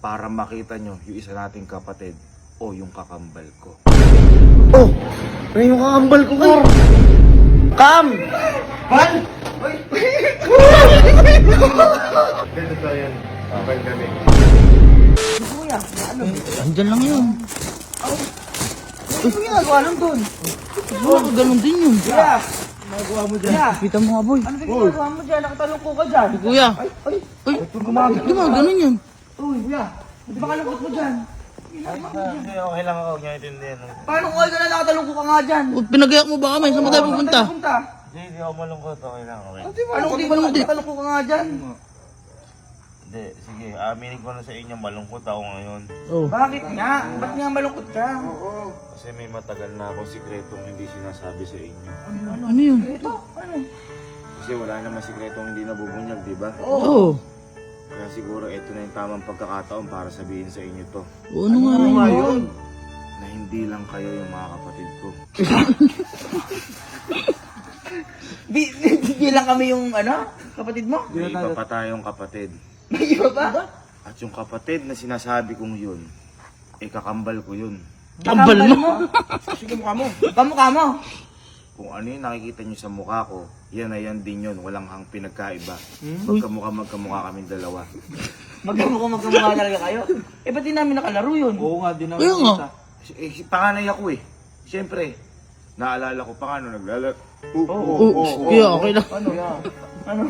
para makita nyo yung isa nating kapatid o yung kakambal ko. Oh! Pre, yung kakambal ko, Kar! Kam! Bal! Ganito tayo yan. Kapal kami. Kuya, ano? Andyan lang yun. Ano ginagawa lang doon? Ganun din yun. Kuya! Nagawa mo dyan? Kita mo nga, boy. Ano ginagawa mo dyan? Nakatalong ko ka dyan. Kuya. Ay! Ay, di ba ganun yun? Uy, kuya! Di ba kalungkot mo dyan? Hindi, okay lang ako. Huwag niya intindihan. Paano kung ka na nakatalong ko ka nga dyan? Pinagayak mo ba kami? Saan mo tayo pupunta? Hindi ako malungkot. Okay lang, okay. Anong di ba nakatalong ko ka nga dyan? Hindi, sige. Aminin ko na sa inyo, malungkot ako ngayon. Oh. Bakit nga? Ba't nga malungkot ka? Kasi may matagal na akong sikretong hindi sinasabi sa inyo. Ano yun? Ito, ano? Kasi wala naman sikretong hindi nabubunyag, di ba? Oo. Kaya siguro ito na yung tamang pagkakataon para sabihin sa inyo to. Ano nga yun? Na hindi lang kayo yung mga kapatid ko. Bilang kami yung ano? Kapatid mo? May iba pa tayong kapatid. May iba ba? At yung kapatid na sinasabi kong yun, kakambal ko yun. Kambal mo? Sige mukha mo. Kamukha mo. Kung ano yung nakikita nyo sa mukha ko, yan na yan din yun. Walang hang pinagkaiba. Magkamukha kaming dalawa. Magkamukha talaga kayo. Eh, ba't di namin nakalaro yun? Oo nga, di na Kaya nga. Panganay ako eh. Siyempre, naalala ko pa nga naglalaro. Kaya okay lang. Ano? Ano?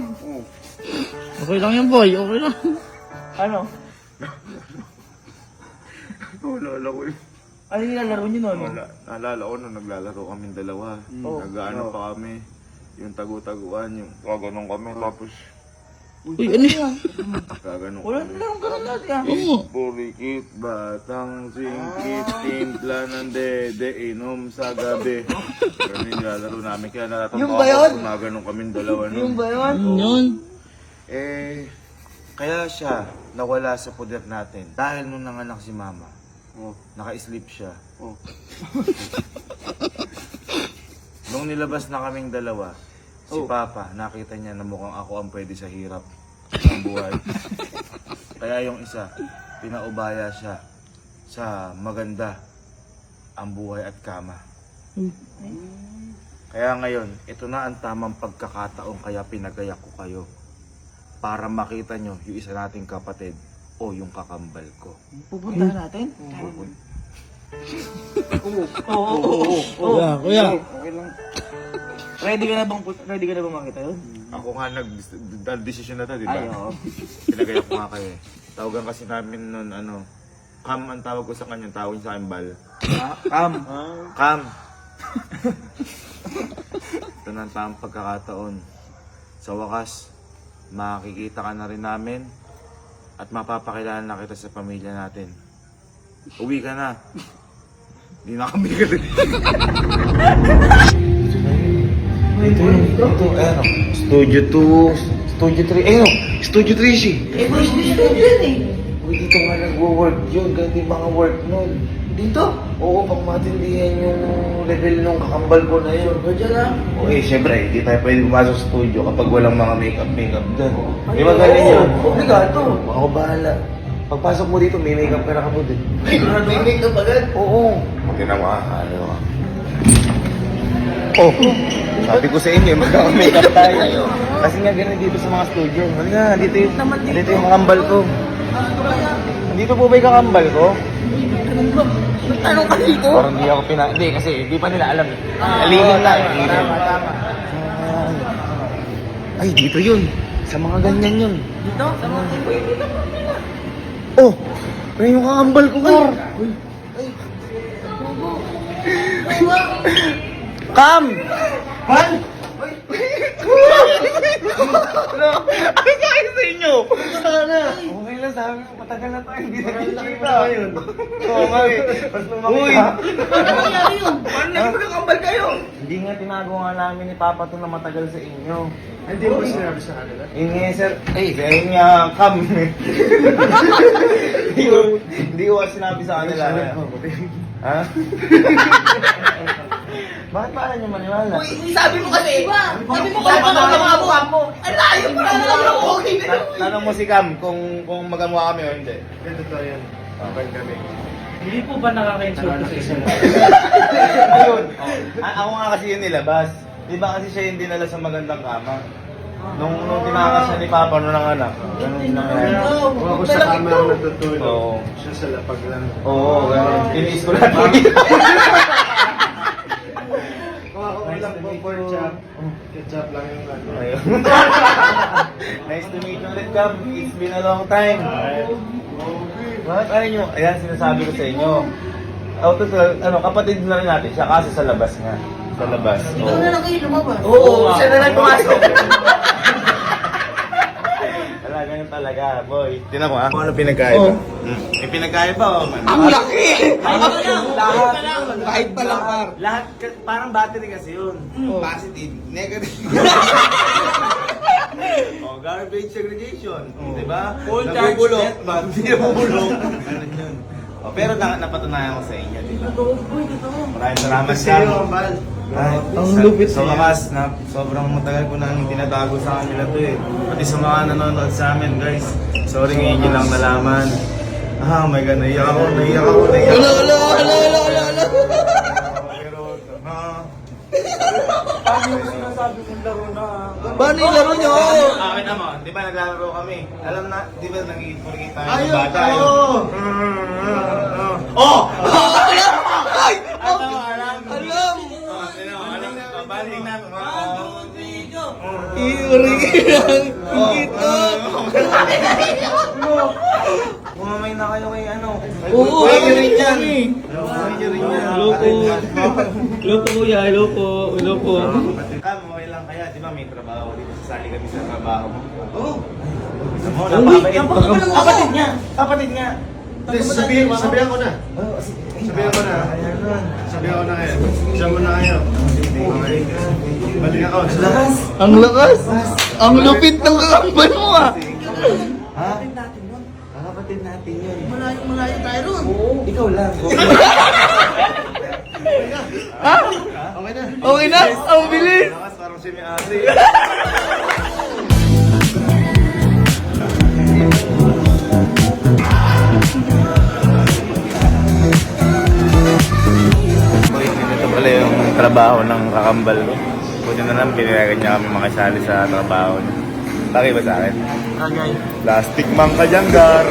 Okay lang yan, boy. Okay lang. Ano? Naalala ko eh. Ano yung nilalaro nyo nun? Naalala ko nung naglalaro kaming dalawa. Nag-ano pa kami. Yung tagu-taguan, yung gaganong kami. Tapos, Uy, ano yan? gaganong Wala kami. larong ganun natin ah. Oo. Burikit, batang singkit, timpla ng dede, inom sa gabi. Ganun yung nilalaro namin. Kaya natatanda Yung ba yun? ako kung naganong kaming dalawa nun. Yung ba yun? Yun. Kaya siya nawala sa poder natin. Dahil nung nanganak si mama, naka-sleep siya. Nung nilabas na kaming dalawa, si Papa, nakita niya na mukhang ako ang pwede sa hirap ng buhay. Kaya yung isa, pinaubaya siya sa maganda ang buhay at kama. Kaya ngayon, ito na ang tamang pagkakataon kaya pinagayak ko kayo para makita nyo yung isa nating kapatid o yung kakambal ko. Pupuntahan natin? Kuya. Ready ka na bang makita yun? Ako nga nag-decision na to, di Ay, ba? oo. Pinagayak ko nga kayo eh. Tawagan kasi namin nun, Cam ang tawag ko sa kanya, tawag niya sa akin Bal. Kam. Cam! Ito na ang tamang pagkakataon. Sa wakas, makikita ka na rin namin at mapapakilala na kita sa pamilya natin. Uwi ka na. Hindi na kami galit. Ito, ano? Studio 2, Studio 3, Studio 3 siya. Eh, boys, dito yun eh. Uy, dito nga nag-work yun, ganito yung mga work nun. Dito? Oo, pang matindihan yung level nung kakambal ko na yun. Ba dyan ah? Okay, syempre, hindi tayo pwede pumasok sa studio kapag walang mga makeup dyan. Di ba galing yun? Obligado. Ako bahala. Pagpasok mo dito, may makeup ka na kapod eh. May makeup agad? Oo. Hindi na makakalo ka. Oh, sabi ko sa inyo, magkaka-makeup tayo. Kasi nga ganun dito sa mga studio. Ano nga, dito yung kakambal ko. Dito po ba yung kakambal ko? Anong ka dito? Parang di ako hindi kasi di pa nila alam. Alinin lang. Ay, dito yun. Sa mga ganyan yun. Dito? Sa mga dito? Oh! May yung kakambal ko, Kar! Kam! Bal! Ano kayo sa inyo? Sana! Okay lang, sabi ko, patagal na tayo. Hindi nakikita ngayon. Oo nga eh. Mas lumaki ka. Ano nangyari yun? Paano naging magkakambal kayo? Hindi nga tinago nga namin ni Papa to na matagal sa inyo. Hindi mo sinabi sa kanila? Yun nga sir. Ay, ayun nga, Kam. Hindi ko kasi sinabi sa kanila. Ha? Bakit ba niyo maniwala? Sabi mo kasi, sabi mo kasi mga mo. Ang layo pa na okay na. Tanong mo si Cam kung magamuha kami o hindi. Totoo yan. Okay kami. Hindi po ba nakaka-insult sa isang Ayun. Ako nga kasi yun nilabas. Di ba kasi siya yung dinala sa magandang kama? Nung tinakas siya ni Papa nung nanganak. Ganun lang yan. Kung ako sa kama ako natutulog, Oo. siya sa lapag lang. Oo, ganun. Tiniis ko lahat po Kung ako lang po for chop, ketchup lang yung ano. Ayun. Nice to meet you ulit, Cam. It's been a long time. Bakit ayaw nyo? Ayan, sinasabi ko sa inyo. Kapatid na rin natin siya kasi sa labas nga. Sa labas. Ikaw na lang kayo lumabas. Oo, siya na lang pumasok. Wala, ganyan talaga, boy. Tinan mo, Kung ano pinagkaiba? May pinagkaiba, Ang laki! Lahat. Kahit pa lang par. Lahat, parang battery kasi yun. Positive, negative. Garbage segregation. Di ba? Full charge, Nabubulok. net ban. Hindi nabubulok. Ano yun? Pero napatunayan ko sa inyo, di ba? Maraming salamat, Kasi Cam. yung bal. Ang lupit sa wakas na sobrang matagal ko nang tinatago sa kanila to eh. Pati sa mga nanonood sa amin guys. Sorry ngayon nyo lang nalaman. Oh my God, naiyak ako. Hello. Pero, Paano yung laro nyo? Akin naman, di ba naglalaro kami? Alam na, di ba nag-iipurigay tayo ng Ayun, bata? oo. Oh! Ay! Alam! Alam! Baling na. Kumamay na kayo kay ano. Oo, Pwede ayun rin yan. yan. Pwede rin yan. Loko kuya, loko. Okay lang kaya, di ba may trabaho dito, sasali kami sa trabaho mo. Oo. Alam mo, napapait. Kapatid niya. Kapatid nga. Sabihan ko na. Sabihan ko na. Ayan na. Sabihan ko na kayo. Siya muna kayo. Okay. Balik ako. Lakas. Ang lakas! Ang lupit ng kakambal mo ah! Ha? Kapatid natin yun. Malayo tayo ron. Ikaw lang. Ha? Okay na. Okay na? Ang bilis! Lakas, parang si Miasi. Ito pala yung trabaho ng kakambal ko. Buti na lang, pinayagan niya kami makasali sa trabaho niya. Bagay ba sa akin? Okay. Plastic man ka dyan, Gar.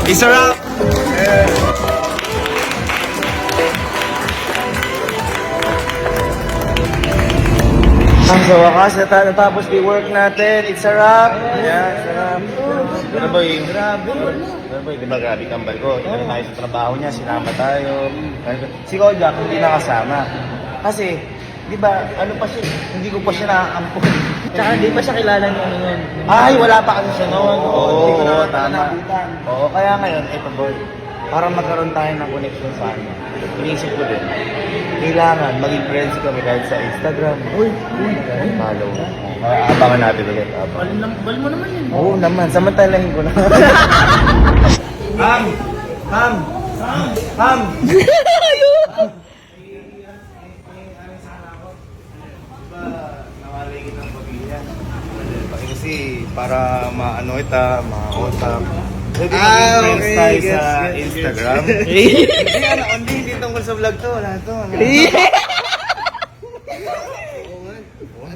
It's a wrap! Ang sa wakas, natapos yung work natin. It's a wrap. Ayan, it's a wrap. Pero boy, pero boy, di ba grabe kambal ko? Tignan tayo sa trabaho niya, sinama tayo. Si Kojak, hindi nakasama. Kasi, di ba, ano pa siya, hindi ko pa siya nakaampun. Tsaka di pa siya kilala ni ano yun. Ay, wala pa kasi siya noon. Hindi ko na tama. nabutan. Oo, kaya ngayon, ito boy, para magkaroon tayo ng connection sa kanya. Iniisip ko din, kailangan maging friends kami kahit sa Instagram. Uy, follow. Kaya abangan natin ulit. Bal mo naman yun. Oo naman, samantalahin ko na. Ham! Nakalagin ng pamilya. Kasi para maano kita, ma-otak. Pwede maging friends tayo sa Instagram. Hindi tungkol sa vlog to, wala to. Hindi,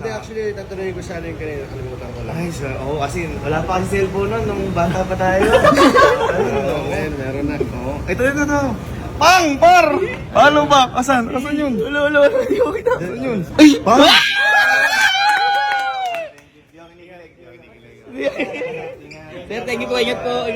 actually, tatuloy ko sana yung kanina. Nakalimutan ko lang. Ay, oo, kasi wala pa kasi cellphone nun nung bata pa tayo. Oo, ngayon, meron na. Oo. Ito. Pang! Par! Ano ba? Asan yun? Wala. Hindi ko kita. Asan yun? Ay! Pang! Sir, thank you po. Ingat po.